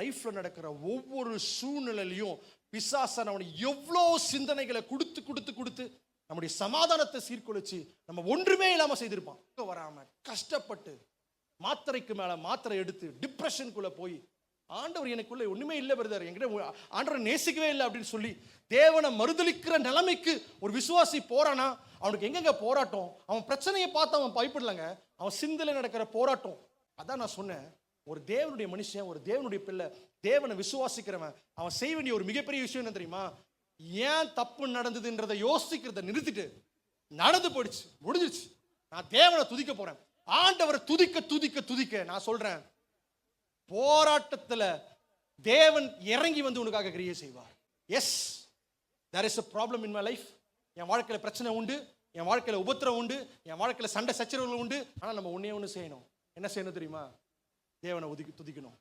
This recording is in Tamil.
லைஃப்ல நடக்கிற ஒவ்வொரு சூழ்நிலையிலையும் பிசாசன் அவனை எவ்வளோ சிந்தனைகளை கொடுத்து கொடுத்து கொடுத்து நம்முடைய சமாதானத்தை சீர்குலைச்சு நம்ம ஒன்றுமே இல்லாம செய்திருப்பான். வராம கஷ்டப்பட்டு மாத்திரைக்கு மேல மாத்திரை எடுத்து டிப்ரெஷனுக்குள்ள போய் ஆண்டவர் எனக்குள்ள ஒண்ணுமே இல்லை பிரதர், என்கிட்ட ஆண்டவரை நேசிக்கவே இல்லை அப்படின்னு சொல்லி தேவனை மறுதலிக்கிற நிலைமைக்கு ஒரு விசுவாசி போறானா அவனுக்கு எங்கெங்க போராட்டம், அவன் பிரச்சனையை பார்த்து அவன் பயப்படலங்க, அவன் சிந்தனை நடக்கிற போராட்டம். அதான் நான் சொன்னேன், ஒரு தேவனுடைய மனுஷன், ஒரு தேவனுடைய பிள்ளை, தேவனை விசுவாசிக்கிறவன் அவன் செய்ய வேண்டிய ஒரு மிகப்பெரிய விஷயம் என்ன தெரியுமா? ஏன் தப்பு நடந்ததுன்றதை யோசிக்கிறத நிறுத்திட்டு நடந்து போயிடுச்சு, முடிஞ்சிச்சு, நான் தேவனை துதிக்க போறேன், ஆண்டவரை துதிக்க துதிக்க துதிக்க நான் சொல்றேன், போராட்டத்துல தேவன் இறங்கி வந்து உனக்காக கிரியை செய்வார். Yes, there is a problem in my life. என் வாழ்க்கையில பிரச்சனை உண்டு, என் வாழ்க்கையில உபத்திரம் உண்டு, என் வாழ்க்கையில சண்டை சச்சரவுகள் உண்டு. ஆனா நம்ம ஒண்ணே ஒண்ணு செய்யணும். என்ன செய்யணும் தெரியுமா? தேவனை துதிக்கணும்.